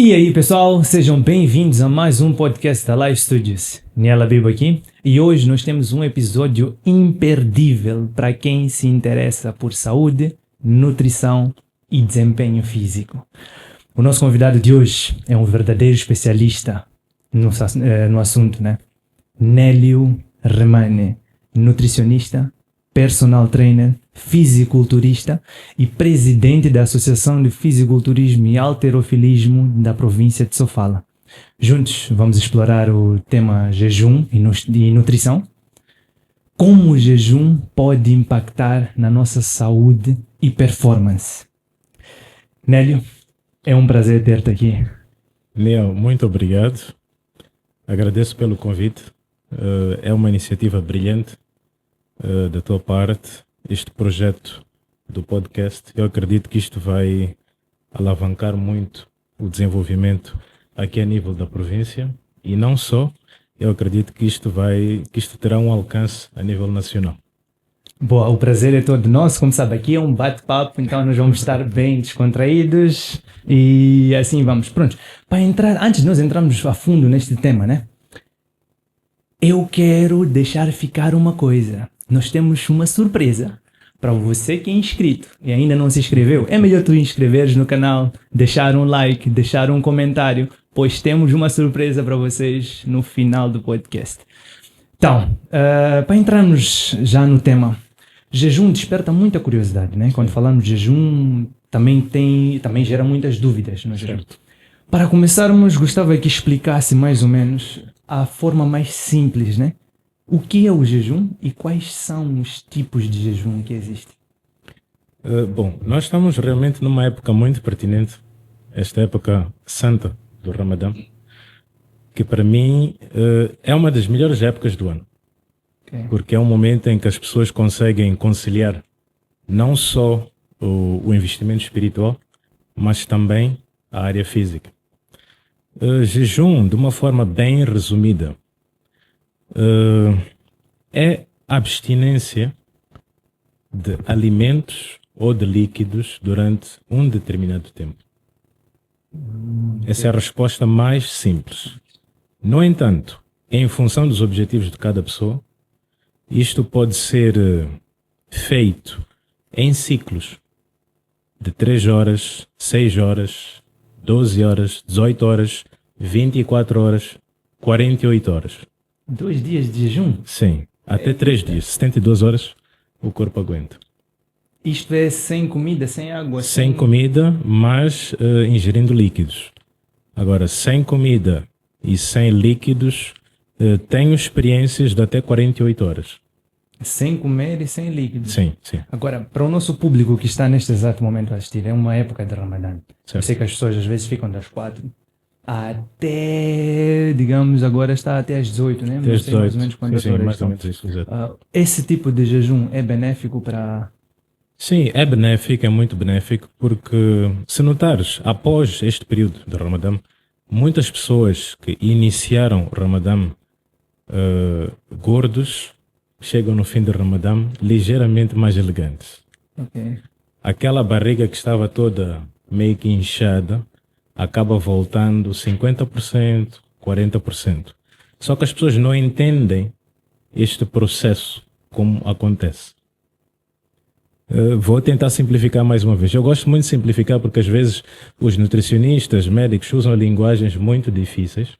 E aí pessoal, sejam bem-vindos a mais um podcast da Live Studios. Niela Bibo aqui e hoje nós temos um episódio imperdível para quem se interessa por saúde, nutrição e desempenho físico. O nosso convidado de hoje é um verdadeiro especialista no assunto, né? Nélio Remane, nutricionista, personal trainer, fisiculturista e presidente da Associação de Fisiculturismo e Halterofilismo da província de Sofala. Juntos vamos explorar o tema jejum e nutrição, como o jejum pode impactar na nossa saúde e performance. Nélio, é um prazer ter-te aqui. Leo, muito obrigado. Agradeço pelo convite. É uma iniciativa brilhante da tua parte. Este projeto do podcast, eu acredito que isto vai alavancar muito o desenvolvimento aqui a nível da província e não só, eu acredito que isto terá um alcance a nível nacional. Boa, o prazer é todo nosso. Como sabe, aqui é um bate-papo, então nós vamos estar bem descontraídos e assim vamos. Pronto, para entrar, antes de nós entrarmos a fundo neste tema, né? Eu quero deixar ficar uma coisa. Nós temos uma surpresa para você que é inscrito e ainda não se inscreveu. É melhor tu inscreveres no canal, deixar um like, deixar um comentário, pois temos uma surpresa para vocês no final do podcast. Então, para entrarmos já no tema, jejum desperta muita curiosidade, né? Quando falamos de jejum, também gera muitas dúvidas no jejum. Para começarmos, gostava que explicasse mais ou menos a forma mais simples, né? O que é o jejum e quais são os tipos de jejum que existem? Bom, nós estamos realmente numa época muito pertinente, esta época santa do Ramadã, que para mim é uma das melhores épocas do ano. Okay. Porque é um momento em que as pessoas conseguem conciliar não só o investimento espiritual, mas também a área física. Jejum, de uma forma bem resumida, é a abstinência de alimentos ou de líquidos durante um determinado tempo. Essa é a resposta mais simples. No entanto, em função dos objetivos de cada pessoa, isto pode ser feito em ciclos de 3 horas, 6 horas, 12 horas, 18 horas, 24 horas, 48 horas. 2 dias de jejum? Sim, até 3 dias, 72 horas o corpo aguenta. Isto é sem comida, sem água? Sem comida, mas ingerindo líquidos. Agora, sem comida e sem líquidos, tenho experiências de até 48 horas. Sem comer e sem líquidos? Sim, sim. Agora, para o nosso público que está neste exato momento a assistir, é uma época de Ramadã. Certo. Eu sei que as pessoas às vezes ficam das 4 até, digamos, agora está até às 18, né? Até às 18. Mais ou menos quantas Sim, horas mais estão. ou menos isso, exato. Esse tipo de jejum é benéfico para... Sim, é benéfico, é muito benéfico, porque se notares, após este período de Ramadã, muitas pessoas que iniciaram o Ramadã gordos, chegam no fim do Ramadã ligeiramente mais elegantes. Okay. Aquela barriga que estava toda meio que inchada, acaba voltando 50%, 40%. Só que as pessoas não entendem este processo, como acontece. Vou tentar simplificar mais uma vez. Eu gosto muito de simplificar porque às vezes os nutricionistas, médicos usam linguagens muito difíceis.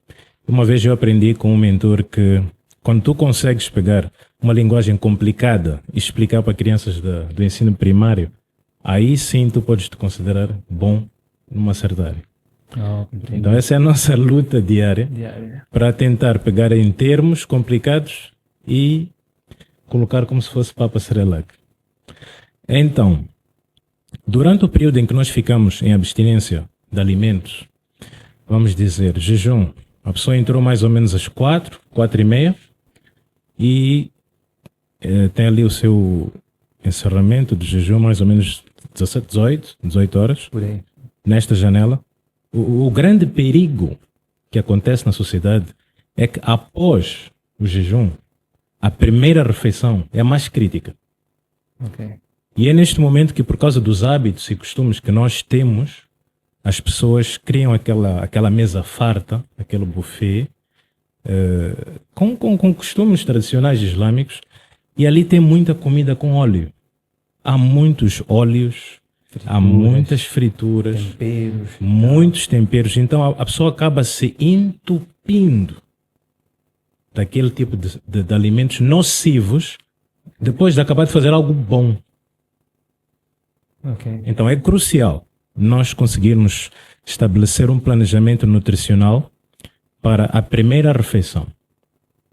Uma vez eu aprendi com um mentor que quando tu consegues pegar uma linguagem complicada e explicar para crianças do ensino primário, aí sim tu podes te considerar bom numa certa área. Então essa é a nossa luta diária para tentar pegar em termos complicados e colocar como se fosse papa serelac. Então, durante o período em que nós ficamos em abstinência de alimentos, vamos dizer, jejum, a pessoa entrou mais ou menos às 4, 4h30 e tem ali o seu encerramento de jejum mais ou menos 17, 18 horas, por aí. Nesta janela. O grande perigo que acontece na sociedade é que após o jejum, a primeira refeição é a mais crítica. Okay. E é neste momento que, por causa dos hábitos e costumes que nós temos, as pessoas criam aquela mesa farta, aquele buffet, com costumes tradicionais islâmicos, e ali tem muita comida com óleo. Há muitos óleos, há muitas frituras, temperos, muitos temperos. Então a pessoa acaba se entupindo daquele tipo de alimentos nocivos depois de acabar de fazer algo bom. Ok. Então é crucial nós conseguirmos estabelecer um planejamento nutricional para a primeira refeição.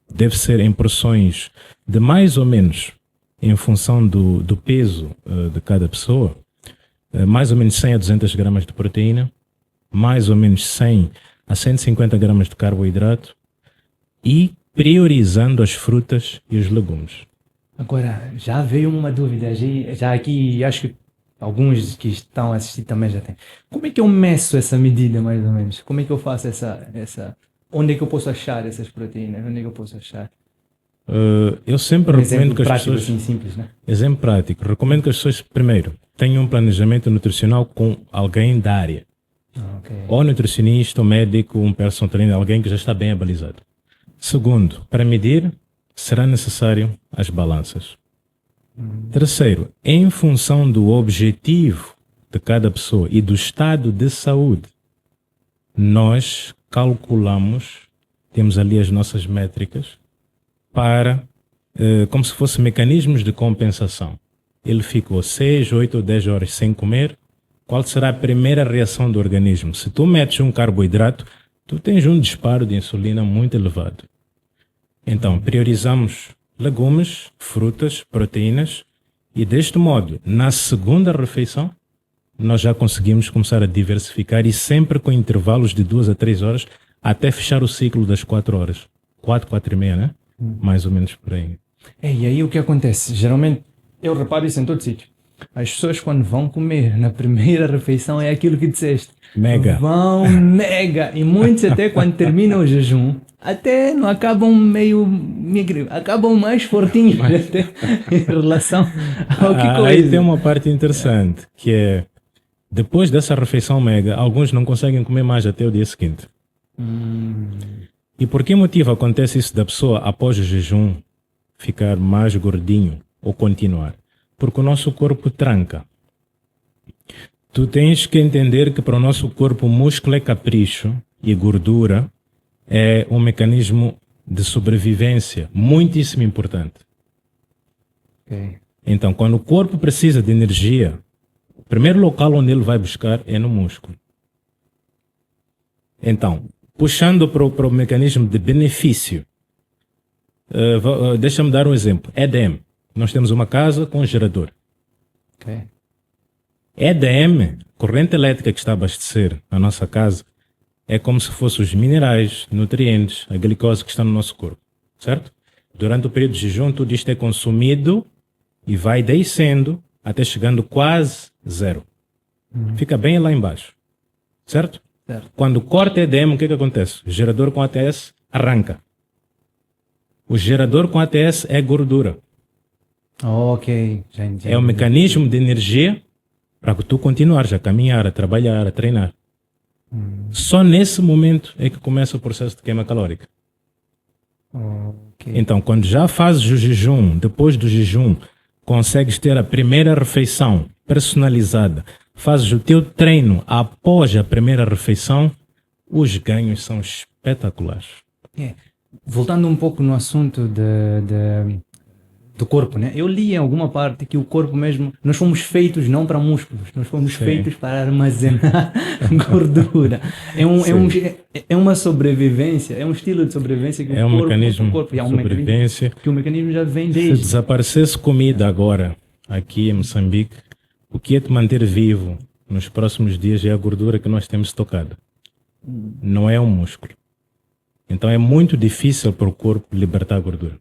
Deve ser em porções de mais ou menos, em função do peso de cada pessoa, mais ou menos 100 a 200 gramas de proteína, mais ou menos 100 a 150 gramas de carboidrato e priorizando as frutas e os legumes. Agora, já veio uma dúvida, já aqui, acho que alguns que estão a assistir também já têm. Como é que eu meço essa medida, mais ou menos? Como é que eu faço essa... Onde é que eu posso achar essas proteínas? Onde é que eu posso achar? Eu sempre Um recomendo exemplo que as prático, pessoas... assim, simples, né? Exemplo prático. Recomendo que as pessoas, primeiro, tenham um planejamento nutricional com alguém da área. Ok. Ou nutricionista, ou médico, um personal trainer, alguém que já está bem abalizado. Segundo, para medir, será necessário as balanças. Terceiro, em função do objetivo de cada pessoa e do estado de saúde, nós calculamos, temos ali as nossas métricas, para, como se fossem mecanismos de compensação. Ele ficou 6, 8 ou 10 horas sem comer, qual será a primeira reação do organismo? Se tu metes um carboidrato, tu tens um disparo de insulina muito elevado. Então, priorizamos legumes, frutas, proteínas e deste modo, na segunda refeição, nós já conseguimos começar a diversificar e sempre com intervalos de 2 a 3 horas até fechar o ciclo das 4 horas. 4, 4 e meia, né? Mais ou menos por aí. E aí o que acontece? Geralmente, eu reparo isso em todo sítio. As pessoas quando vão comer na primeira refeição é aquilo que disseste. Mega. Vão mega. E muitos até quando terminam o jejum, até não acabam meio... Acabam mais fortinhos até em relação ao que coisa. Aí tem uma parte interessante, que é, depois dessa refeição mega, alguns não conseguem comer mais até o dia seguinte. E por que motivo acontece isso da pessoa, após o jejum, ficar mais gordinho ou continuar? Porque o nosso corpo tranca. Tu tens que entender que para o nosso corpo músculo é capricho e gordura é um mecanismo de sobrevivência muitíssimo importante. Ok. Então, quando o corpo precisa de energia, o primeiro local onde ele vai buscar é no músculo. Então, puxando para o mecanismo de benefício, deixa-me dar um exemplo. EDM. Nós temos uma casa com um gerador. Ok. EDM, corrente elétrica que está a abastecer a nossa casa, é como se fossem os minerais, nutrientes, a glicose que está no nosso corpo, certo? Durante o período de jejum, tudo isto é consumido e vai descendo até chegando quase zero. Fica bem lá embaixo, certo? Certo. Quando corta EDM, o que acontece? O gerador com ATS arranca. O gerador com ATS é gordura. Ok, já entendi. É um mecanismo de energia para que tu continuares a caminhar, a trabalhar, a treinar. Só nesse momento é que começa o processo de queima calórica. Ok. Então, quando já fazes o jejum, depois do jejum, consegues ter a primeira refeição personalizada, fazes o teu treino após a primeira refeição, os ganhos são espetaculares. Voltando um pouco no assunto do corpo, né? Eu li em alguma parte que o corpo mesmo, nós fomos feitos não para músculos, nós fomos Sim. feitos para armazenar gordura. É uma sobrevivência, é um estilo de sobrevivência que É o um corpo, mecanismo o corpo de é um sobrevivência. mecanismo, que o mecanismo já vem Se desde. desaparecesse comida agora, aqui em Moçambique, o que é te manter vivo nos próximos dias é a gordura que nós temos estocada. Não é um músculo. Então é muito difícil para o corpo libertar a gordura.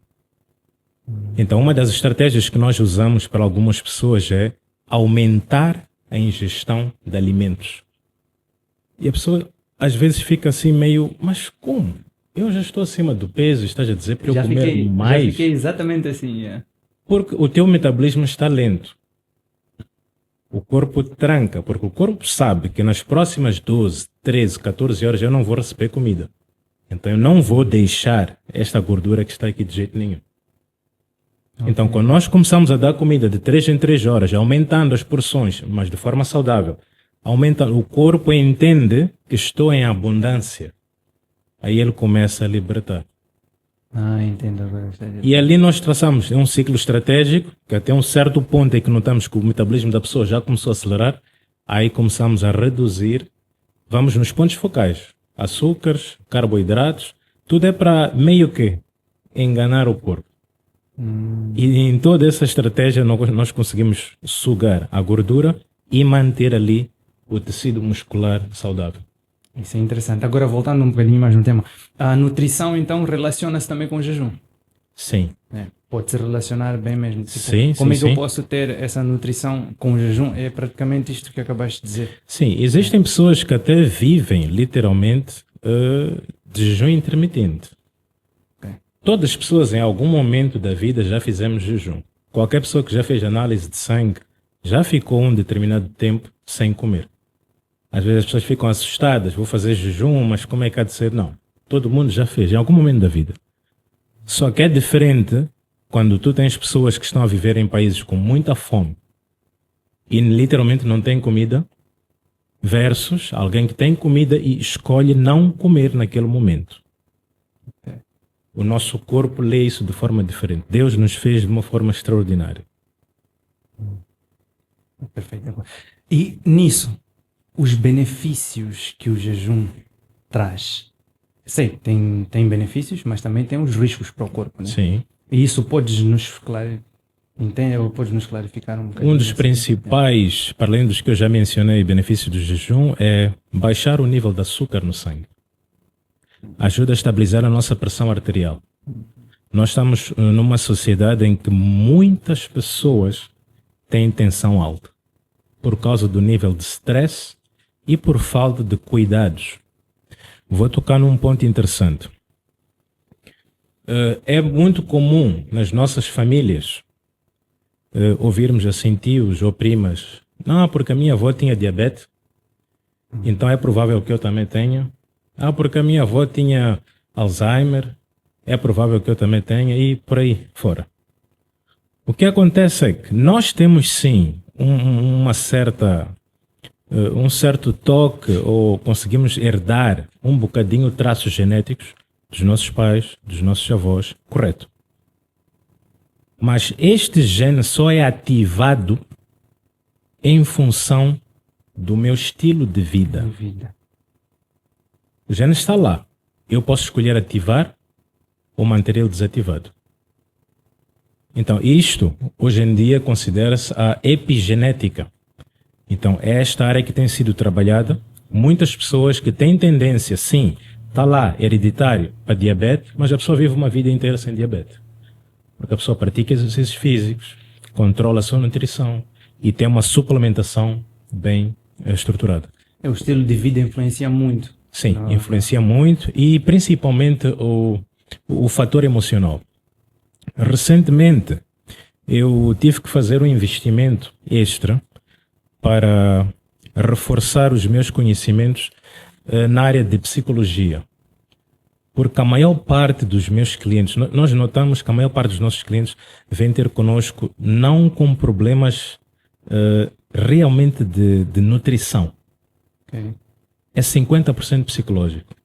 Então uma das estratégias que nós usamos para algumas pessoas é aumentar a ingestão de alimentos. E a pessoa às vezes fica assim meio, mas como? Eu já estou acima do peso, estás a dizer para eu comer mais? Já fiquei exatamente assim, Porque o teu metabolismo está lento. o corpo tranca, porque o corpo sabe que nas próximas 12, 13, 14 horas eu não vou receber comida. Então eu não vou deixar esta gordura que está aqui de jeito nenhum. Então, quando nós começamos a dar comida de 3 em 3 horas, aumentando as porções, mas de forma saudável, o corpo entende que estou em abundância. Aí ele começa a libertar. Entendo agora. E ali nós traçamos um ciclo estratégico, que até um certo ponto em que notamos que o metabolismo da pessoa já começou a acelerar, aí começamos a reduzir, vamos nos pontos focais, açúcares, carboidratos, tudo é para meio que enganar o corpo. E em toda essa estratégia nós conseguimos sugar a gordura e manter ali o tecido muscular saudável. Isso é interessante. Agora, voltando um bocadinho mais no tema, a nutrição então relaciona-se também com o jejum? Sim. Pode se relacionar bem mesmo. Tipo, Sim, como é que sim. eu posso ter essa nutrição com o jejum? É praticamente isto que acabaste de dizer. Sim, existem pessoas que até vivem literalmente de jejum intermitente. Todas as pessoas em algum momento da vida já fizemos jejum. Qualquer pessoa que já fez análise de sangue já ficou um determinado tempo sem comer. Às vezes as pessoas ficam assustadas, vou fazer jejum, mas como é que há de ser? Não. Todo mundo já fez, em algum momento da vida. Só que é diferente quando tu tens pessoas que estão a viver em países com muita fome e literalmente não têm comida, versus alguém que tem comida e escolhe não comer naquele momento. O nosso corpo lê isso de forma diferente. Deus nos fez de uma forma extraordinária. Perfeito. E nisso, os benefícios que o jejum traz. Sei, tem benefícios, mas também tem os riscos para o corpo, né? Sim. E isso podes nos clarificar um bocadinho? Um dos principais, para além dos que eu já mencionei, benefícios do jejum, é baixar o nível de açúcar no sangue. Ajuda a estabilizar a nossa pressão arterial. Nós estamos numa sociedade em que muitas pessoas têm tensão alta por causa do nível de stress e por falta de cuidados. Vou tocar num ponto interessante. É muito comum nas nossas famílias ouvirmos assim tios ou primas, não, porque a minha avó tinha diabetes, então é provável que eu também tenha. Porque a minha avó tinha Alzheimer, é provável que eu também tenha, e por aí fora. O que acontece é que nós temos sim um certo toque, ou conseguimos herdar um bocadinho traços genéticos dos nossos pais, dos nossos avós, correto. Mas este gene só é ativado em função do meu estilo de vida. O gene está lá. Eu posso escolher ativar ou manter ele desativado. Então, isto, hoje em dia, considera-se a epigenética. Então, é esta área que tem sido trabalhada. Muitas pessoas que têm tendência, sim, está lá, hereditário, para diabetes, mas a pessoa vive uma vida inteira sem diabetes. Porque a pessoa pratica exercícios físicos, controla a sua nutrição e tem uma suplementação bem estruturada. O estilo de vida influencia muito. Sim, influencia muito e principalmente o fator emocional. Recentemente, eu tive que fazer um investimento extra para reforçar os meus conhecimentos na área de psicologia. Porque a maior parte dos meus clientes, nós notamos que a maior parte dos nossos clientes vem ter conosco não com problemas realmente de nutrição. Okay. É 50% psicológico.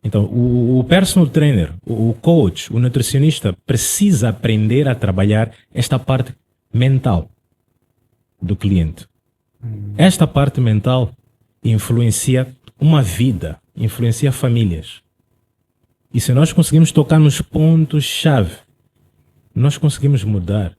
Então, o personal trainer, o coach, o nutricionista precisa aprender a trabalhar esta parte mental do cliente. Esta parte mental influencia uma vida, influencia famílias. E se nós conseguimos tocar nos pontos-chave, nós conseguimos mudar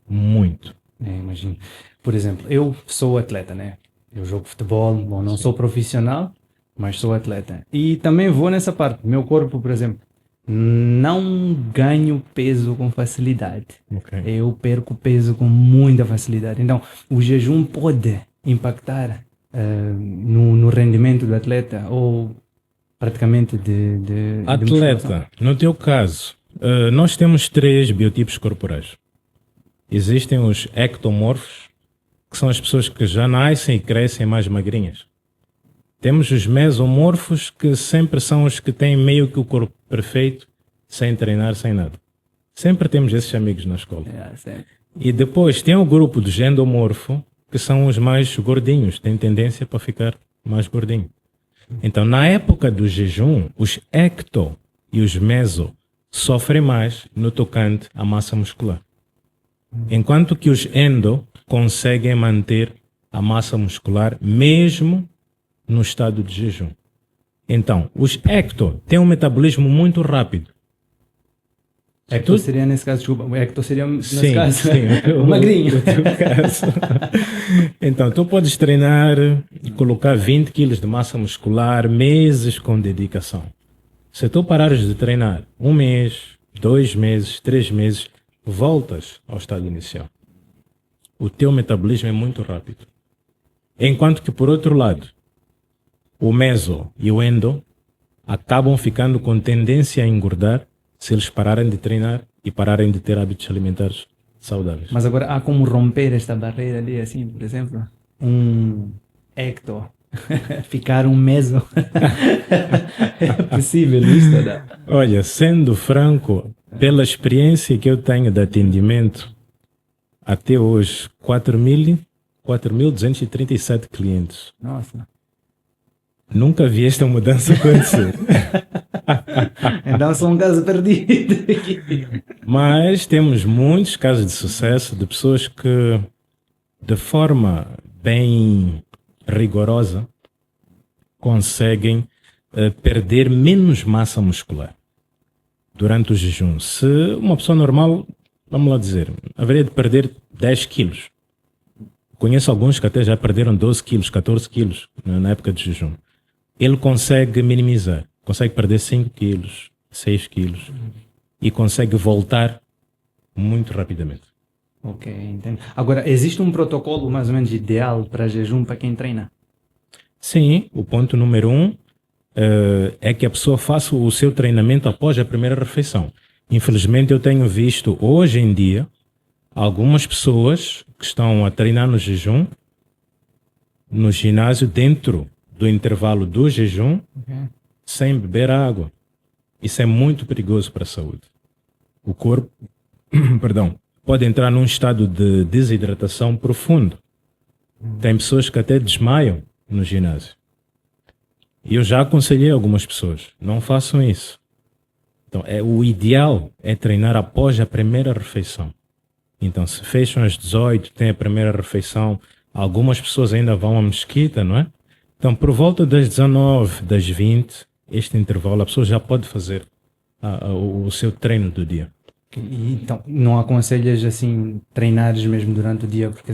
muito. Imagino. Por exemplo, eu sou atleta, né? Eu jogo futebol, bom, não sou profissional, mas sou atleta. E também vou nessa parte. Meu corpo, por exemplo, não ganho peso com facilidade. Okay. Eu perco peso com muita facilidade. Então, o jejum pode impactar no rendimento do atleta ou praticamente de atleta, no teu caso, nós temos 3 biotipos corporais. Existem os ectomorfos, que são as pessoas que já nascem e crescem mais magrinhas. Temos os mesomorfos, que sempre são os que têm meio que o corpo perfeito, sem treinar, sem nada. Sempre temos esses amigos na escola. E depois tem o grupo dos endomorfos, que são os mais gordinhos, têm tendência para ficar mais gordinho. Então, na época do jejum, os ecto e os meso sofrem mais no tocante à massa muscular. Enquanto que os endo conseguem manter a massa muscular mesmo no estado de jejum. Então, os ecto têm um metabolismo muito rápido. Ecto seria nesse caso, desculpa, o ecto seria nesse caso o magrinho. O teu caso. Então, tu podes treinar e colocar 20 quilos de massa muscular meses com dedicação. Se tu parares de treinar 1 mês, 2 meses, 3 meses, voltas ao estado inicial. O teu metabolismo é muito rápido. Enquanto que, por outro lado, o meso e o endo acabam ficando com tendência a engordar se eles pararem de treinar e pararem de ter hábitos alimentares saudáveis. Mas agora há como romper esta barreira ali, assim, por exemplo, um ecto, ficar um meso. É possível isso, não? Olha, sendo franco, pela experiência que eu tenho de atendimento, até hoje, 4.237 clientes. Nossa. Nunca vi esta mudança acontecer. Então sou um caso perdido. Mas temos muitos casos de sucesso de pessoas que, de forma bem rigorosa, conseguem perder menos massa muscular durante o jejum. Se uma pessoa normal, vamos lá dizer, haveria de perder 10 quilos. Conheço alguns que até já perderam 12 quilos, 14 quilos na época de jejum. Ele consegue minimizar, consegue perder 5 quilos, 6 quilos e consegue voltar muito rapidamente. Ok, entendo. Agora, existe um protocolo mais ou menos ideal para jejum para quem treina? Sim, o ponto número 1 é que a pessoa faça o seu treinamento após a primeira refeição. Infelizmente, eu tenho visto hoje em dia algumas pessoas que estão a treinar no jejum, no ginásio, dentro do intervalo do jejum, sem beber água. Isso é muito perigoso para a saúde. O corpo, pode entrar num estado de desidratação profundo. Tem pessoas que até desmaiam no ginásio. E eu já aconselhei algumas pessoas, não façam isso. Então, o ideal é treinar após a primeira refeição. Então, se fecham às 18, tem a primeira refeição, algumas pessoas ainda vão à mesquita, não é? Então, por volta das 19, das 20, este intervalo, a pessoa já pode fazer o seu treino do dia. Então, não aconselhas assim, treinares mesmo durante o dia, porque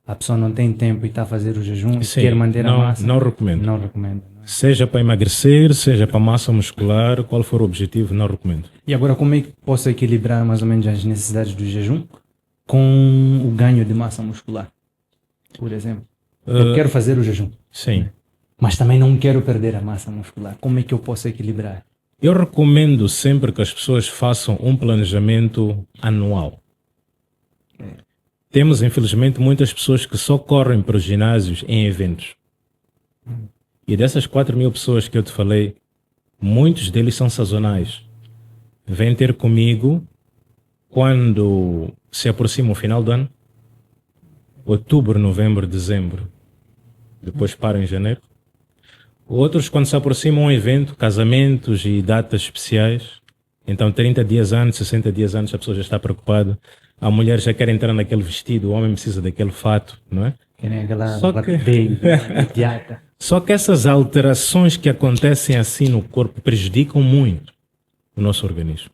a pessoa não tem tempo e está a fazer o jejum, Sim, quer manter a massa? Não recomendo. Não recomendo. Seja para emagrecer, seja para massa muscular, qual for o objetivo, não recomendo. E agora, como é que posso equilibrar mais ou menos as necessidades do jejum com o ganho de massa muscular? Por exemplo, eu quero fazer o jejum. Sim. Mas também não quero perder a massa muscular. Como é que eu posso equilibrar? Eu recomendo sempre que as pessoas façam um planejamento anual. Temos, infelizmente, muitas pessoas que só correm para os ginásios em eventos. E dessas 4.000 pessoas que eu te falei, muitos deles são sazonais. Vêm ter comigo quando se aproxima o final do ano, outubro, novembro, dezembro. Depois param em janeiro. Outros, quando se aproximam um evento, casamentos e datas especiais, então 30 dias antes, 60 dias antes, a pessoa já está preocupada. A mulher já quer entrar naquele vestido, o homem precisa daquele fato, não é? Que nem aquela Só imediata. Só que essas alterações que acontecem assim no corpo prejudicam muito o nosso organismo.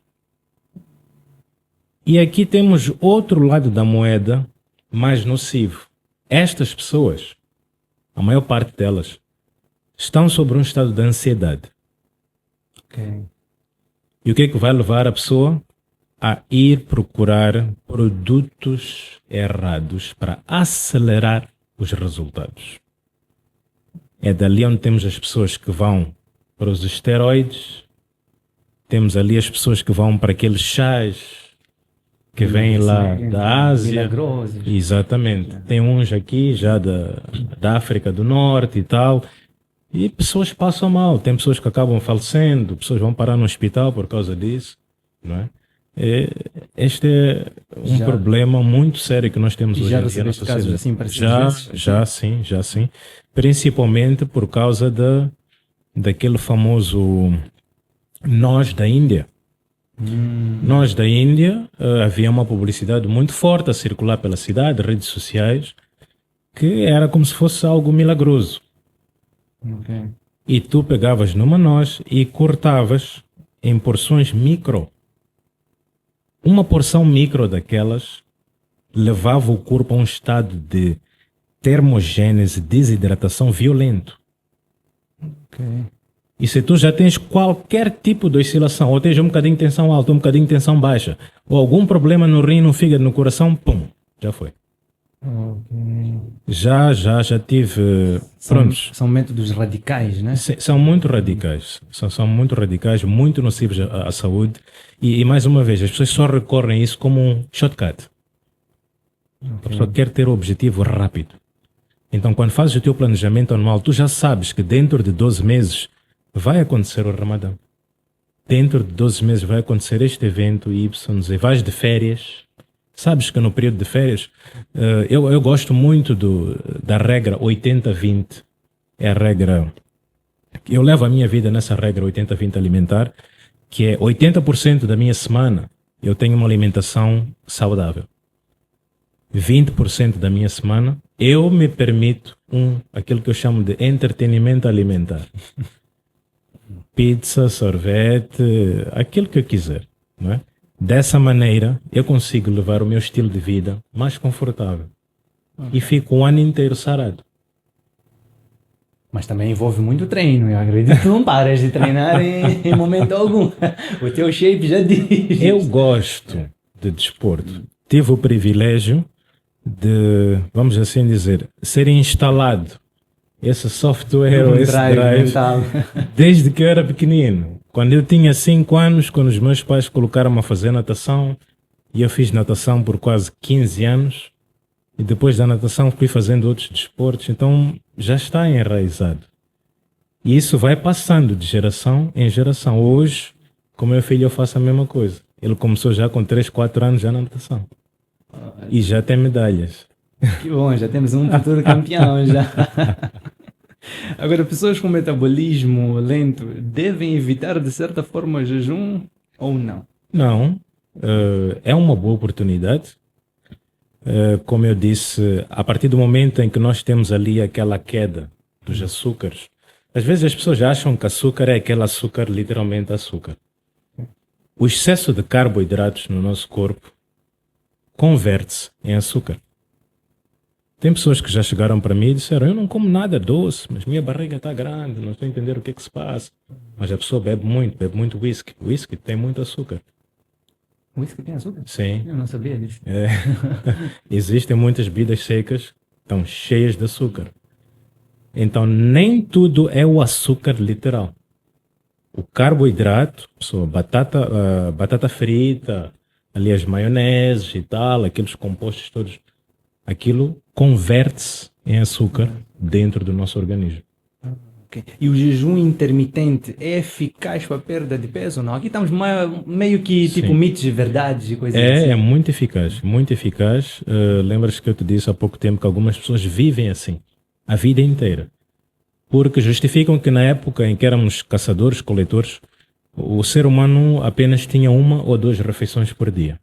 E aqui temos outro lado da moeda mais nocivo. Estas pessoas, a maior parte delas, estão sobre um estado de ansiedade. Okay. E o que é que vai levar a pessoa a ir procurar produtos errados para acelerar os resultados? É dali onde temos as pessoas que vão para os esteroides, temos ali as pessoas que vão para aqueles chás que vêm lá da Ásia. Milagrosos. Exatamente. Tem uns aqui já da África do Norte e tal. E pessoas passam mal. Tem pessoas que acabam falecendo, pessoas vão parar no hospital por causa disso, não é? Este é um problema muito sério que nós temos hoje já em dia na recebeste casos sociedade. assim parecidos? Já sim. Principalmente por causa daquele famoso nós da Índia. Nós da Índia, havia uma publicidade muito forte a circular pela cidade, redes sociais, que era como se fosse algo milagroso. Ok. E tu pegavas numa noz e cortavas em porções micro. Uma porção micro daquelas levava o corpo a um estado de termogênese, desidratação violento. Ok. E se tu já tens qualquer tipo de oscilação, ou tens um bocadinho de tensão alta, um bocadinho de tensão baixa, ou algum problema no rim, no fígado, no coração, pum, já foi. Ok. Já tive... Prontos. São métodos radicais, né? São muito radicais. São muito radicais, muito nocivos à saúde. E mais uma vez, as pessoas só recorrem a isso como um shortcut. A pessoa quer ter o objetivo rápido. Então, quando fazes o teu planejamento anual, tu já sabes que dentro de 12 meses vai acontecer o Ramadão. Dentro de 12 meses vai acontecer este evento YZ. Vais de férias. Sabes que no período de férias, eu gosto muito da regra 80-20. É a regra... Eu levo a minha vida nessa regra 80-20 alimentar, que é 80% da minha semana eu tenho uma alimentação saudável. 20% da minha semana eu me permito aquilo que eu chamo de entretenimento alimentar. Pizza, sorvete, aquilo que eu quiser, não é? Dessa maneira, eu consigo levar o meu estilo de vida mais confortável. E fico um ano inteiro sarado. Mas também envolve muito treino. Eu acredito que não paras de treinar em momento algum. O teu shape já diz. Eu gosto de desporto. Tive o privilégio de, vamos assim dizer, ser instalado esse software ou esse drive desde que eu era pequenino. Quando eu tinha 5 anos, quando os meus pais colocaram-me a fazer natação, e eu fiz natação por quase 15 anos, e depois da natação fui fazendo outros desportos, então já está enraizado. E isso vai passando de geração em geração. Hoje, com meu filho, eu faço a mesma coisa. Ele começou já com 3, 4 anos já na natação. E já tem medalhas. Que bom, já temos um futuro campeão já. Agora, pessoas com metabolismo lento devem evitar de certa forma jejum ou não? Não, é uma boa oportunidade. Como eu disse, a partir do momento em que nós temos ali aquela queda dos açúcares, às vezes as pessoas acham que açúcar é aquele açúcar, literalmente açúcar. O excesso de carboidratos no nosso corpo converte-se em açúcar. Tem pessoas que já chegaram para mim e disseram: eu não como nada doce, mas minha barriga está grande, não estou a entender o que é que se passa. Mas a pessoa bebe muito whisky. O whisky tem muito açúcar. O whisky tem açúcar? Sim. Eu não sabia disso. Existem muitas bebidas secas, estão cheias de açúcar. Então nem tudo é o açúcar literal. O carboidrato, batata frita, ali as maioneses e tal, aqueles compostos todos, aquilo converte-se em açúcar dentro do nosso organismo. Okay. E o jejum intermitente é eficaz para a perda de peso ou não? Aqui estamos meio que tipo mitos e verdades e coisas assim. É muito eficaz, muito eficaz. Lembras que eu te disse há pouco tempo que algumas pessoas vivem assim, a vida inteira. Porque justificam que na época em que éramos caçadores, coletores, o ser humano apenas tinha 1 ou 2 refeições por dia.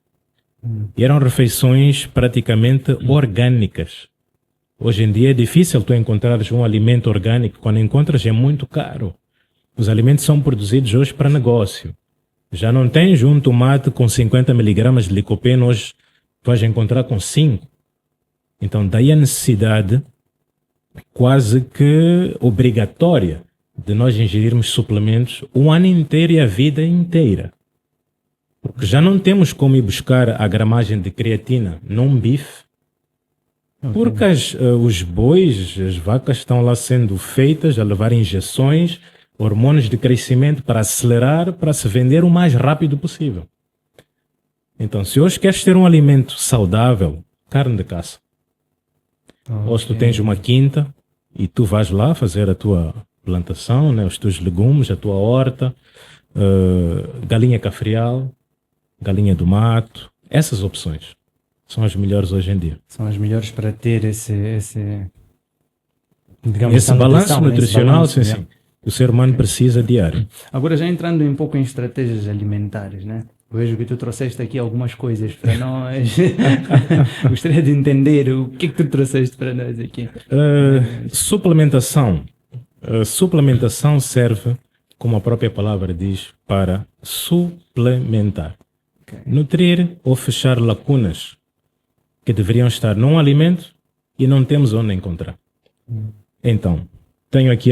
E eram refeições praticamente orgânicas. Hoje em dia é difícil tu encontrares um alimento orgânico. Quando encontras é muito caro. Os alimentos são produzidos hoje para negócio. Já não tens um tomate com 50 miligramas de licopeno, hoje tu vais encontrar com 5. Então daí a necessidade quase que obrigatória de nós ingerirmos suplementos o ano inteiro e a vida inteira. Porque já não temos como ir buscar a gramagem de creatina num bife. Okay. Porque os bois, as vacas estão lá sendo feitas a levar injeções, hormônios de crescimento para acelerar, para se vender o mais rápido possível. Então, se hoje queres ter um alimento saudável, carne de caça. Ou se tu tens uma quinta e tu vais lá fazer a tua plantação, né, os teus legumes, a tua horta, galinha cafrial, galinha do mato, essas opções são as melhores hoje em dia. São as melhores para ter digamos, Esse essa balanço nutricional, balanço, sim, sim, o ser humano precisa diário. Agora, já entrando um pouco em estratégias alimentares, né? Vejo que tu trouxeste aqui algumas coisas para nós. Gostaria de entender o que tu trouxeste para nós aqui. Suplementação. Suplementação serve, como a própria palavra diz, para suplementar. Okay. Nutrir ou fechar lacunas que deveriam estar num alimento e não temos onde encontrar. Então, tenho aqui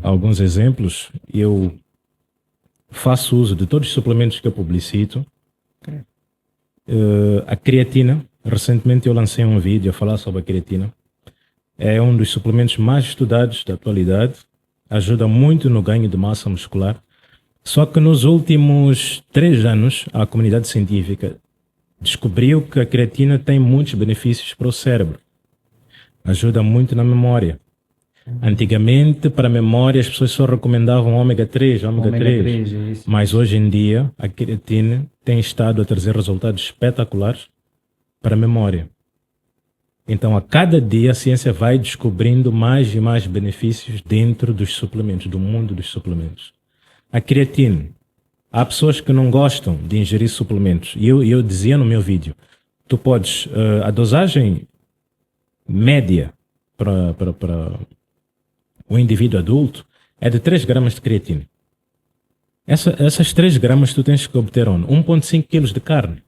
alguns exemplos. Eu faço uso de todos os suplementos que eu publicito. Okay. A creatina, recentemente eu lancei um vídeo a falar sobre a creatina. É um dos suplementos mais estudados da atualidade. Ajuda muito no ganho de massa muscular. Só que nos últimos 3 anos, a comunidade científica descobriu que a creatina tem muitos benefícios para o cérebro. Ajuda muito na memória. Antigamente, para a memória, as pessoas só recomendavam ômega 3, ômega 3. É isso. Mas hoje em dia, a creatina tem estado a trazer resultados espetaculares para a memória. Então, a cada dia, a ciência vai descobrindo mais e mais benefícios dentro dos suplementos, do mundo dos suplementos. A creatina. Há pessoas que não gostam de ingerir suplementos. E eu dizia no meu vídeo, tu podes, a dosagem média para o indivíduo adulto é de 3 gramas de creatina. Essas 3 gramas tu tens que obter onde? 1,5 kg de carne.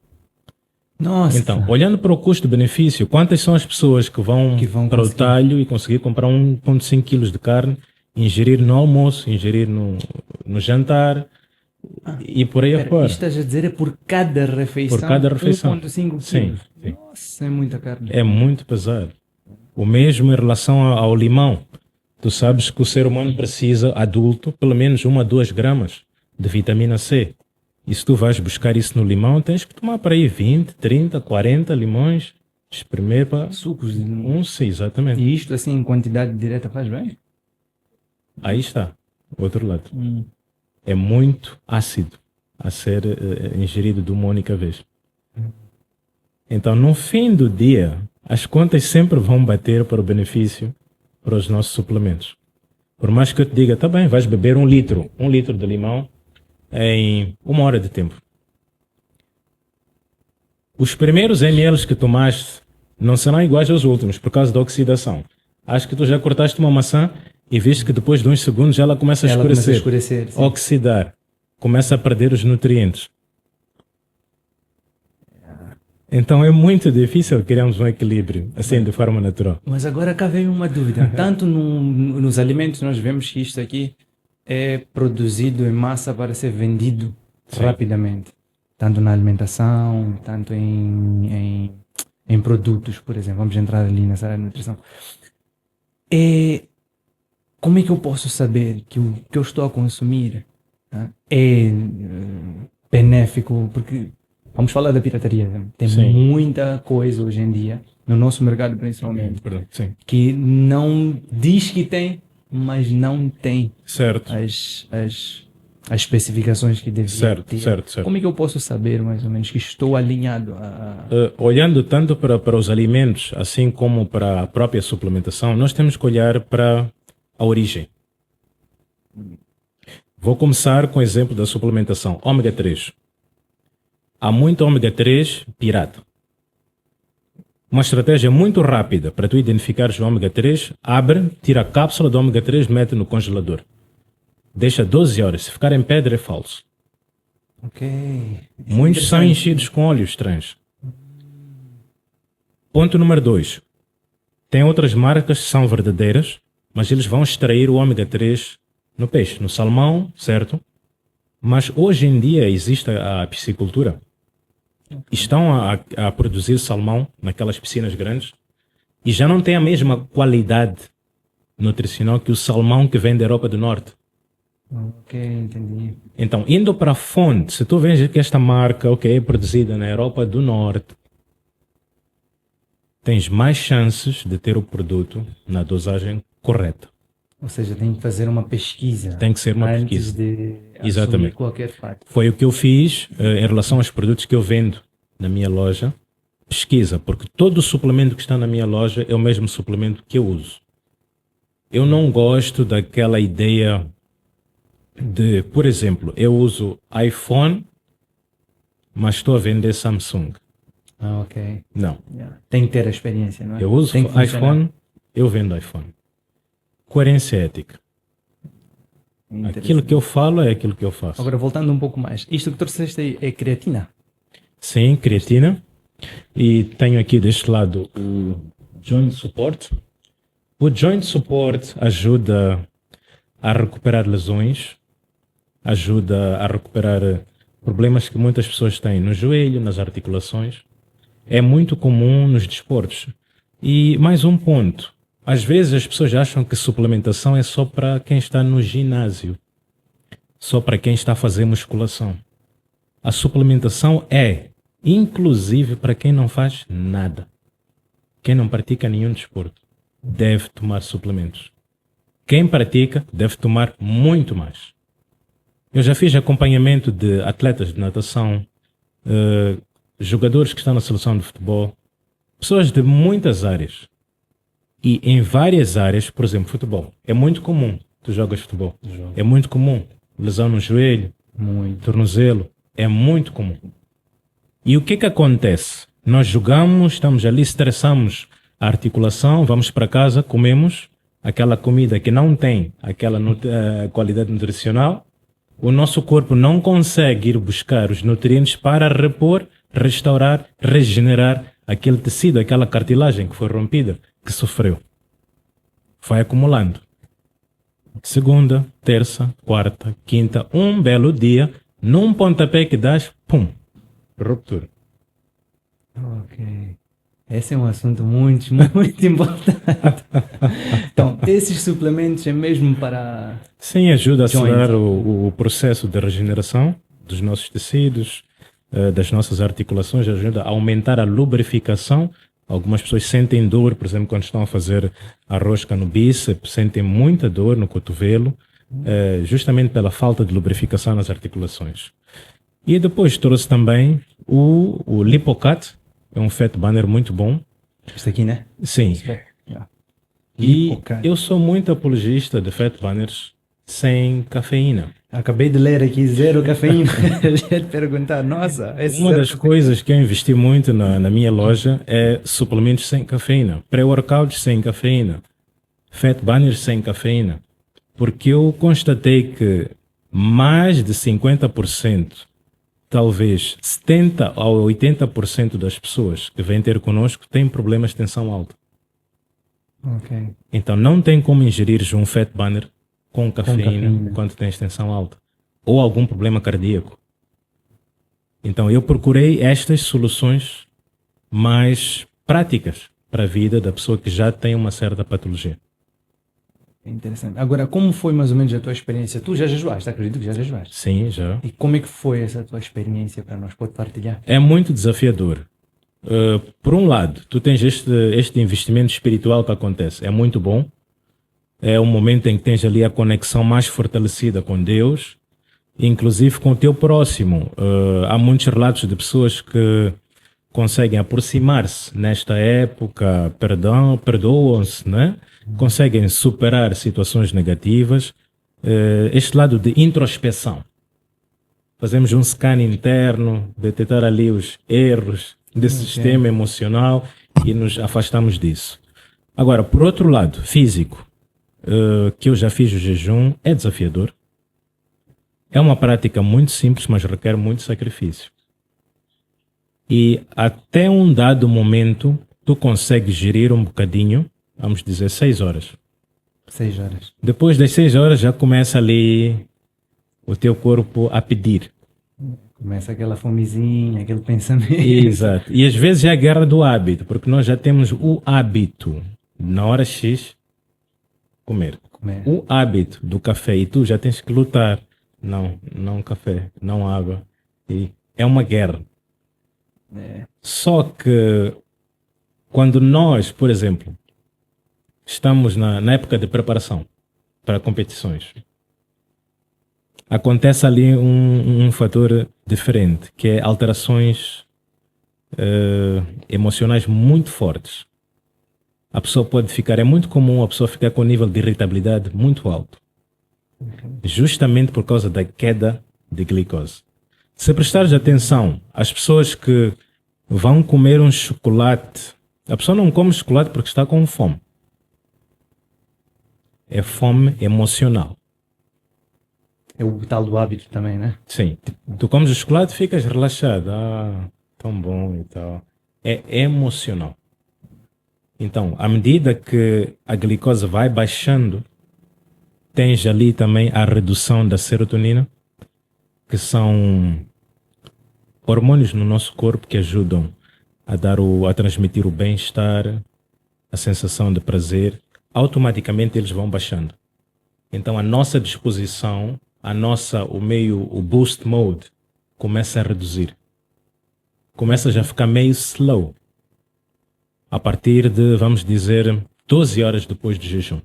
Nossa! Então, olhando para o custo-benefício, quantas são as pessoas que vão para conseguir o talho e conseguir comprar 1,5 kg de carne, ingerir no almoço, ingerir no jantar e por aí afora? Isto estás a dizer é por cada refeição? Por cada refeição. 1,5 Sim, quilos. sim. Nossa, é muita carne. É muito pesado. O mesmo em relação ao limão. Tu sabes que o ser humano precisa, adulto, pelo menos 1 a 2 gramas de vitamina C. E se tu vais buscar isso no limão, tens que tomar para aí 20, 30, 40 limões, espremer para... Sucos de limão. Sim, exatamente. E isto assim em quantidade direta faz bem? Aí está, outro lado. É muito ácido a ser ingerido de uma única vez. Então, no fim do dia, as contas sempre vão bater para o benefício para os nossos suplementos. Por mais que eu te diga, tá bem, vais beber 1 litro de limão em 1 hora de tempo. Os primeiros ml que tomaste não serão iguais aos últimos por causa da oxidação. Acho que tu já cortaste uma maçã e viste que depois de uns segundos ela começa a escurecer, sim. oxidar, começa a perder os nutrientes. Então é muito difícil criarmos um equilíbrio assim de forma natural. Mas agora cá veio uma dúvida. Tanto nos alimentos nós vemos que isto aqui é produzido em massa para ser vendido rapidamente. Tanto na alimentação, tanto em produtos, por exemplo. Vamos entrar ali nessa área de nutrição. Como é que eu posso saber que o que eu estou a consumir é benéfico? Porque vamos falar da pirataria. Tem muita coisa hoje em dia, no nosso mercado principalmente, que não diz que tem, mas não tem as especificações que deveria ter. Certo. Como é que eu posso saber, mais ou menos, que estou alinhado a... Olhando tanto para os alimentos, assim como para a própria suplementação, nós temos que olhar para a origem. Vou começar com o exemplo da suplementação. Ômega 3. Há muito ômega 3 pirata. Uma estratégia muito rápida para tu identificares o ômega 3, abre, tira a cápsula do ômega 3, mete no congelador. Deixa 12 horas. Se ficar em pedra é falso. Muitos são enchidos com óleos trans. Ponto número 2. Tem outras marcas que são verdadeiras, mas eles vão extrair o ômega 3 no peixe, no salmão, certo? Mas hoje em dia existe a piscicultura. Estão a produzir salmão naquelas piscinas grandes e já não tem a mesma qualidade nutricional que o salmão que vem da Europa do Norte. Ok, entendi. Então, indo para a fonte, se tu vês que esta marca, ok, é produzida na Europa do Norte, tens mais chances de ter o produto na dosagem correta. Ou seja, tem que fazer uma pesquisa Tem que ser uma antes pesquisa. de assumir Exatamente. qualquer fato. Foi o que eu fiz em relação aos produtos que eu vendo na minha loja. Pesquisa, porque todo o suplemento que está na minha loja é o mesmo suplemento que eu uso. Eu não gosto daquela ideia de, por exemplo, eu uso iPhone, mas estou a vender Samsung. Ah, ok. Não. Yeah. Tem que ter a experiência, não é? Eu uso Tem que funcionar. iPhone, eu vendo iPhone. Coerência ética. Aquilo que eu falo é aquilo que eu faço. Agora, voltando um pouco mais. Isto que trouxeste aí é creatina? Sim, creatina. E tenho aqui deste lado o Joint Support. O Joint Support ajuda a recuperar lesões, ajuda a recuperar problemas que muitas pessoas têm no joelho, nas articulações. É muito comum nos desportos. E mais um ponto. Às vezes as pessoas acham que suplementação é só para quem está no ginásio, só para quem está a fazer musculação. A suplementação é, inclusive, para quem não faz nada. Quem não pratica nenhum desporto deve tomar suplementos. Quem pratica deve tomar muito mais. Eu já fiz acompanhamento de atletas de natação, jogadores que estão na seleção de futebol, pessoas de muitas áreas. E em várias áreas, por exemplo, futebol. É muito comum. Tu jogas futebol. É muito comum. Lesão no joelho, tornozelo. É muito comum. E o que acontece? Nós jogamos, estamos ali, estressamos a articulação, vamos para casa, comemos aquela comida que não tem aquela qualidade nutricional. O nosso corpo não consegue ir buscar os nutrientes para repor, restaurar, regenerar aquele tecido, aquela cartilagem que foi rompida, que sofreu. Vai acumulando. Segunda, terça, quarta, quinta, um belo dia, num pontapé que dás, pum, ruptura. Ok. Esse é um assunto muito, muito importante. Então, esses suplementos é mesmo para... Sim, ajuda a acelerar o processo de regeneração dos nossos tecidos, das nossas articulações, ajuda a aumentar a lubrificação. Algumas pessoas sentem dor, por exemplo, quando estão a fazer a rosca no bíceps, sentem muita dor no cotovelo, justamente pela falta de lubrificação nas articulações. E depois trouxe também o Lipocat, é um fat burner muito bom. Isto aqui, né? Sim. Yeah. E Lipocat. eu sou muito apologista de fat burners sem cafeína. Acabei de ler aqui, 0 cafeína. Eu ia te perguntar, nossa... Uma das coisas que eu investi muito na minha loja é suplementos sem cafeína. Pré-workouts sem cafeína. Fat burners sem cafeína. Porque eu constatei que mais de 50%, talvez 70% a 80% das pessoas que vêm ter conosco têm problemas de tensão alta. Ok. Então não tem como ingerir um fat burner com cafeína quando tens tensão alta. Ou algum problema cardíaco. Então eu procurei estas soluções mais práticas para a vida da pessoa que já tem uma certa patologia. Interessante. Agora, como foi mais ou menos a tua experiência? Tu já jejuaste, acredito que já jejuaste. Sim, já. E como é que foi essa tua experiência para nós? Pode partilhar? É muito desafiador. Por um lado, tu tens este investimento espiritual que acontece. É muito bom. É um momento em que tens ali a conexão mais fortalecida com Deus, inclusive com o teu próximo. Há muitos relatos de pessoas que conseguem aproximar-se nesta época, perdoam-se, né? Conseguem superar situações negativas. Este lado de introspeção. Fazemos um scan interno, detectar ali os erros desse sistema emocional e nos afastamos disso. Agora, por outro lado, físico, que eu já fiz o jejum, é desafiador. É uma prática muito simples, mas requer muito sacrifício. E até um dado momento, tu consegues gerir um bocadinho, vamos dizer 6 horas. 6 horas. Depois das 6 horas já começa ali o teu corpo a pedir. Começa aquela fomezinha, aquele pensamento. Exato. E às vezes é a guerra do hábito, porque nós já temos o hábito, na hora X, comer. É. O hábito do café e tu já tens que lutar. Não, não café, não água. E é uma guerra. É. Só que quando nós, por exemplo, estamos na época de preparação para competições, acontece ali um fator diferente, que é alterações emocionais muito fortes. A pessoa pode ficar, é muito comum a pessoa ficar com um nível de irritabilidade muito alto, justamente por causa da queda de glicose. Se prestares atenção, as pessoas que vão comer um chocolate, a pessoa não come chocolate porque está com fome. É fome emocional. É o tal do hábito também, né? Sim. Tu comes o chocolate e ficas relaxado. Ah, tão bom e tal. É emocional. Então, à medida que a glicose vai baixando, tens ali também a redução da serotonina, que são hormônios no nosso corpo que ajudam a transmitir o bem-estar, a sensação de prazer. Automaticamente eles vão baixando. Então a nossa disposição, o boost mode começa a reduzir. Começa já a ficar meio slow. A partir de, vamos dizer, 12 horas depois do jejum.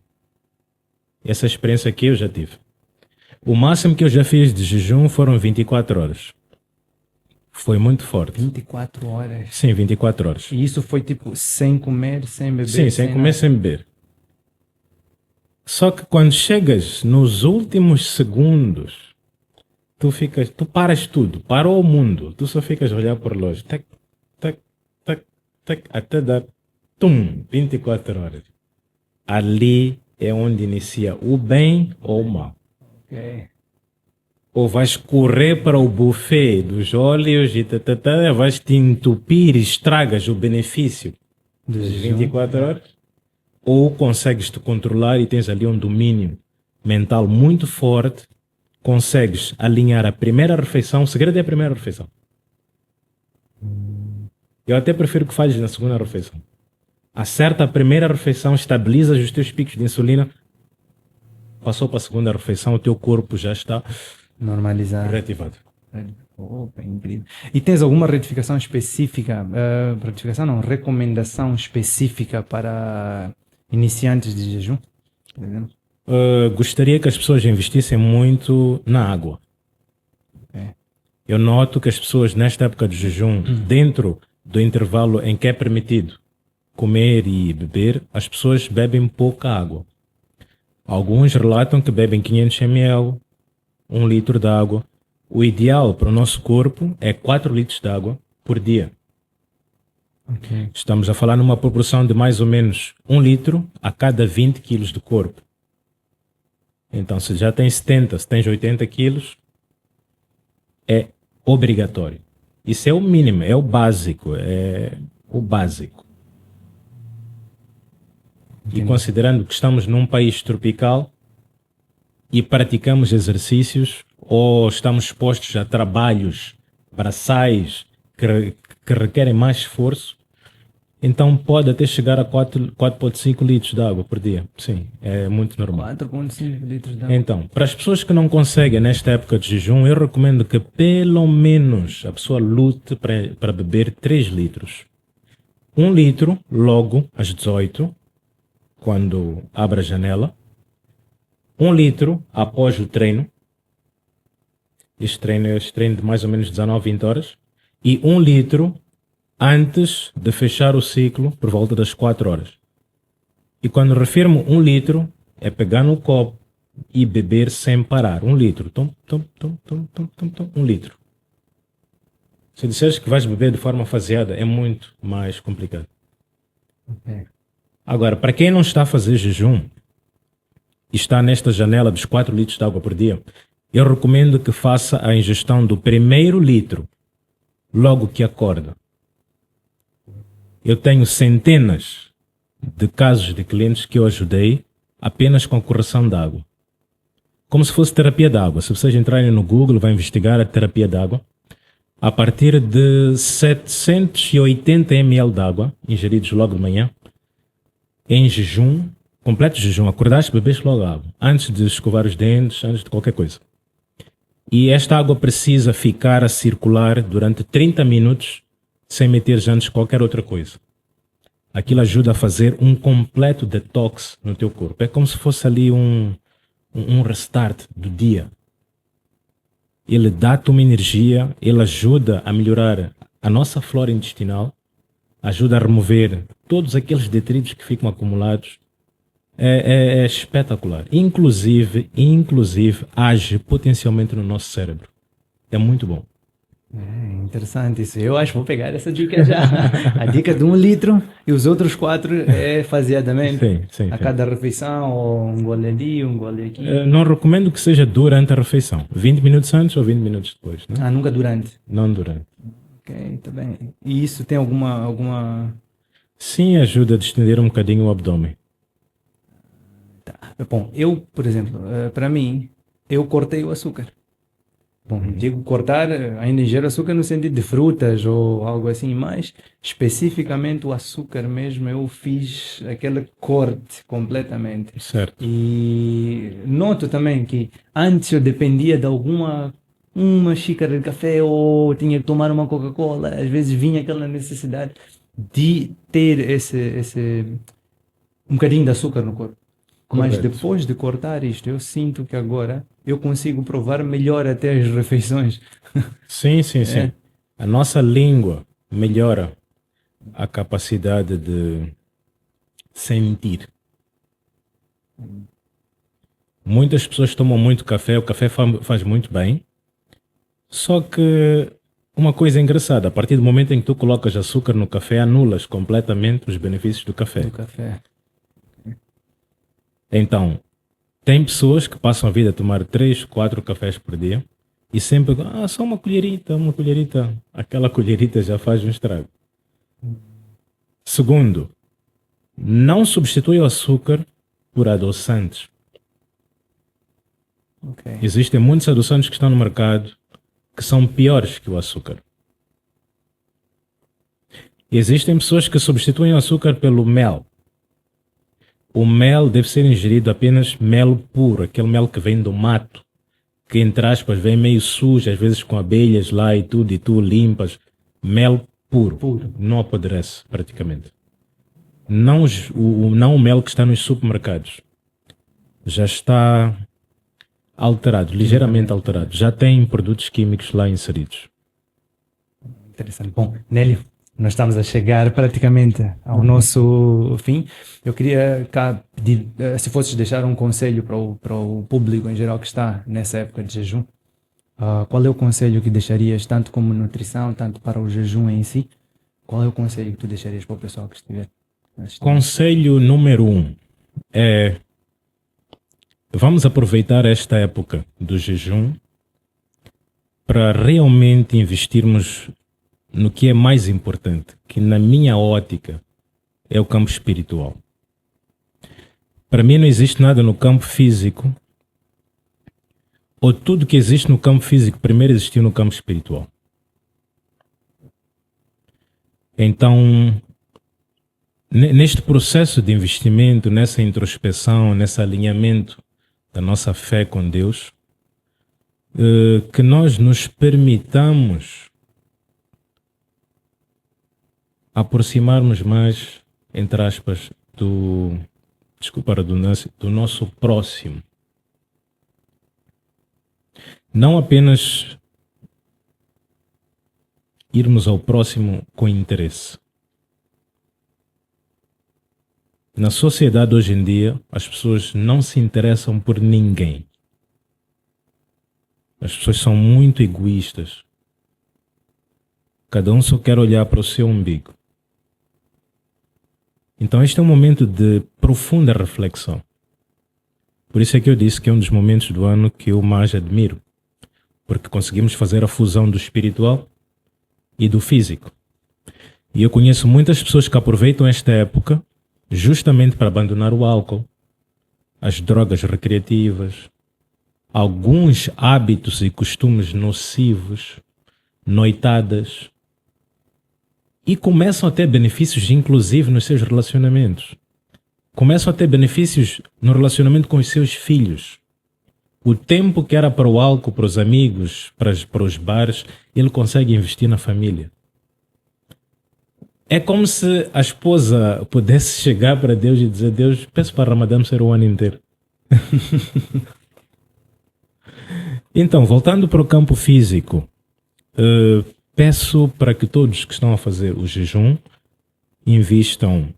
Essa experiência aqui eu já tive. O máximo que eu já fiz de jejum foram 24 horas. Foi muito forte. 24 horas. Sim, 24 horas. E isso foi tipo sem comer, sem beber? Sim, sem comer, nada? sem beber. Só que quando chegas nos últimos segundos, tu paras tudo, parou o mundo, tu só ficas a olhar por relógio, tac, tac, tac, tac, até dar, 24 horas. Ali é onde inicia o bem ou o mal. Ok. Ou vais correr para o buffet dos óleos e vais te entupir e estragas o benefício Do das jejum. 24 horas, ou consegues te controlar e tens ali um domínio mental muito forte, consegues alinhar a primeira refeição. O segredo é a primeira refeição. Eu até prefiro que falhes na segunda refeição. Acerta a primeira refeição, estabilizas os teus picos de insulina, passou para a segunda refeição, o teu corpo já está Normalizar. reativado. Opa, incrível. E tens alguma retificação específica, retificação não, recomendação específica para iniciantes de jejum? Por exemplo? Gostaria que as pessoas investissem muito na água. É. Eu noto que as pessoas nesta época de jejum, dentro do intervalo em que é permitido comer e beber, as pessoas bebem pouca água. Alguns relatam que bebem 500 ml, 1 litro de água. O ideal para o nosso corpo é 4 litros de água por dia. Ok. Estamos a falar numa proporção de mais ou menos 1 litro a cada 20 quilos de corpo. Então, se já tens 70, se tens 80 quilos, é obrigatório. Isso é o mínimo, é o básico, E considerando que estamos num país tropical e praticamos exercícios ou estamos expostos a trabalhos braçais que requerem mais esforço, então pode até chegar a 4,5 litros de água por dia. Sim, é muito normal. 4,5 litros de água. Então, para as pessoas que não conseguem nesta época de jejum, eu recomendo que pelo menos a pessoa lute para beber 3 litros. 1 litro logo às 18, quando abre a janela. 1 litro após o treino. Este treino de mais ou menos 19, 20 horas. E 1 litro antes de fechar o ciclo por volta das 4 horas. E quando refirmo 1 litro, é pegar no copo e beber sem parar. 1 litro. 1 litro. Se disseres que vais beber de forma faseada, é muito mais complicado. Ok. Agora, para quem não está a fazer jejum e está nesta janela dos 4 litros de água por dia, eu recomendo que faça a ingestão do primeiro litro logo que acorda. Eu tenho centenas de casos de clientes que eu ajudei apenas com correção de água. Como se fosse terapia de água. Se vocês entrarem no Google, vai investigar a terapia de água. A partir de 780 ml de água, ingeridos logo de manhã, em jejum, completo jejum, acordaste, bebeste logo água, antes de escovar os dentes, antes de qualquer coisa. E esta água precisa ficar a circular durante 30 minutos sem meter antes qualquer outra coisa. Aquilo ajuda a fazer um completo detox no teu corpo. É como se fosse ali um restart do dia. Ele dá-te uma energia, ele ajuda a melhorar a nossa flora intestinal, ajuda a remover todos aqueles detritos que ficam acumulados. É espetacular. Inclusive, age potencialmente no nosso cérebro. É muito bom. É interessante isso. Eu acho que vou pegar essa dica já. A dica de 1 litro e os outros 4 é faseadamente. Sim. A cada refeição, ou um gole ali, um gole aqui. Não recomendo que seja durante a refeição. 20 minutos antes ou 20 minutos depois. Né? Nunca durante. Não durante. Ok, tá bem. E isso tem alguma... Sim, ajuda a distender um bocadinho o abdômen. Bom, eu, por exemplo, para mim, eu cortei o açúcar. Bom, digo cortar, ainda ingero açúcar no sentido de frutas ou algo assim, mas especificamente o açúcar mesmo, eu fiz aquele corte completamente. Certo. E noto também que antes eu dependia de uma xícara de café ou tinha que tomar uma Coca-Cola, às vezes vinha aquela necessidade de ter um bocadinho de açúcar no corpo. Mas Correto. depois de cortar isto, eu sinto que agora eu consigo provar melhor até as refeições. Sim. A nossa língua melhora a capacidade de sentir. Muitas pessoas tomam muito café, o café faz muito bem. Só que uma coisa engraçada, a partir do momento em que tu colocas açúcar no café, anulas completamente os benefícios do café. Do café. Então, tem pessoas que passam a vida a tomar 3, 4 cafés por dia e sempre, só uma colherita. Aquela colherita já faz um estrago. Segundo, não substitui o açúcar por adoçantes. Ok. Existem muitos adoçantes que estão no mercado que são piores que o açúcar. Existem pessoas que substituem o açúcar pelo mel. O mel deve ser ingerido apenas mel puro, aquele mel que vem do mato, que entre aspas vem meio sujo, às vezes com abelhas lá e tudo, e tu limpas. Mel puro. Não apodrece praticamente. Não o mel que está nos supermercados. Já está alterado, ligeiramente alterado. Já tem produtos químicos lá inseridos. Interessante. Bom, Nélio, nós estamos a chegar praticamente ao nosso fim. Eu queria cá pedir, se fosses deixar um conselho para o público em geral que está nessa época de jejum, qual é o conselho que deixarias, tanto como nutrição, tanto para o jejum em si? Qual é o conselho que tu deixarias para o pessoal que estiver assistindo? Conselho número 1 é: vamos aproveitar esta época do jejum para realmente investirmos no que é mais importante, que na minha ótica é o campo espiritual. Para mim não existe nada no campo físico, ou tudo que existe no campo físico primeiro existiu no campo espiritual. Então, neste processo de investimento, nessa introspeção, nesse alinhamento da nossa fé com Deus, que nós nos permitamos aproximarmos mais, entre aspas, desculpa a redundância, do nosso próximo. Não apenas irmos ao próximo com interesse. Na sociedade hoje em dia, as pessoas não se interessam por ninguém. As pessoas são muito egoístas. Cada um só quer olhar para o seu umbigo. Então este é um momento de profunda reflexão. Por isso é que eu disse que é um dos momentos do ano que eu mais admiro. Porque conseguimos fazer a fusão do espiritual e do físico. E eu conheço muitas pessoas que aproveitam esta época justamente para abandonar o álcool, as drogas recreativas, alguns hábitos e costumes nocivos, noitadas, e começam a ter benefícios inclusive nos seus relacionamentos. começam a ter benefícios no relacionamento com os seus filhos. O tempo que era para o álcool, para os amigos, para os bares, ele consegue investir na família. É como se a esposa pudesse chegar para Deus e dizer: Deus, peço para Ramadã ser o ano inteiro. Então, voltando para o campo físico, peço para que todos que estão a fazer o jejum invistam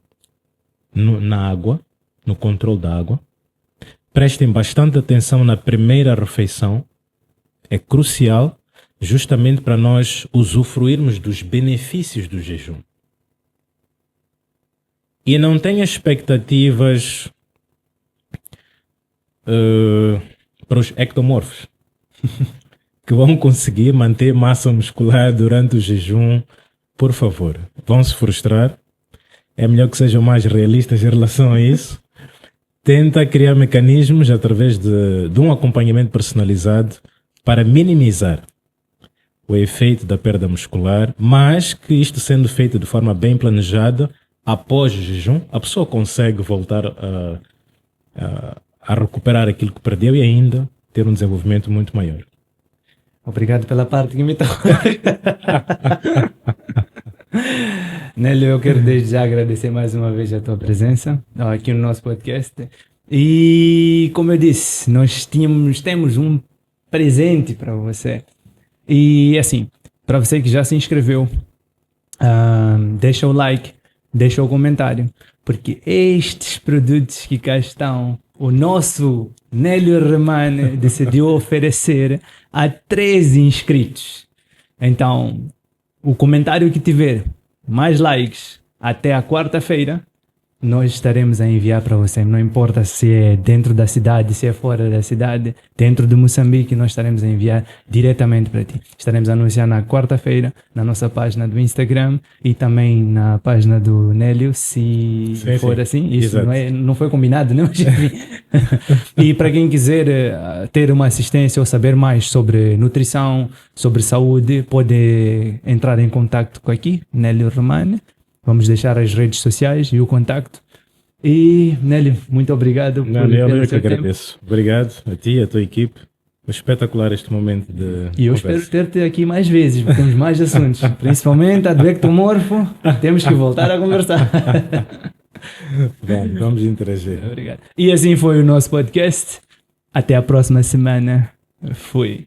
na água, no controle da água. Prestem bastante atenção na primeira refeição. É crucial justamente para nós usufruirmos dos benefícios do jejum. E não tenha expectativas para os ectomorfos que vão conseguir manter massa muscular durante o jejum. Por favor, vão se frustrar. É melhor que sejam mais realistas em relação a isso. Tenta criar mecanismos através de um acompanhamento personalizado para minimizar o efeito da perda muscular, mas que isto sendo feito de forma bem planejada, após o jejum, a pessoa consegue voltar a recuperar aquilo que perdeu e ainda ter um desenvolvimento muito maior. Obrigado pela parte que me tocou. Nélio, eu quero desde já agradecer mais uma vez a tua presença aqui no nosso podcast. E como eu disse, nós temos um presente para você. E assim, para você que já se inscreveu, deixa o like, deixa o comentário, porque estes produtos que cá estão, o nosso Nélio Remane decidiu oferecer a 13 inscritos. Então, o comentário que tiver mais likes até a quarta-feira, nós estaremos a enviar para você. Não importa se é dentro da cidade, se é fora da cidade, dentro de Moçambique, nós estaremos a enviar diretamente para ti. Estaremos a anunciar na quarta-feira, na nossa página do Instagram e também na página do Nélio, se for assim. Isso não foi combinado, né? E para quem quiser ter uma assistência ou saber mais sobre nutrição, sobre saúde, pode entrar em contato com aqui, Nélio Remane. Vamos deixar as redes sociais e o contacto. E, Nélio, muito obrigado. Eu que agradeço. Obrigado a ti e a tua equipe. Foi espetacular este momento de E eu espero ter-te aqui mais vezes, porque temos mais assuntos. Principalmente a do ectomorfo. Temos que voltar a conversar. Bem, vamos interagir. Obrigado. E assim foi o nosso podcast. Até a próxima semana. Fui.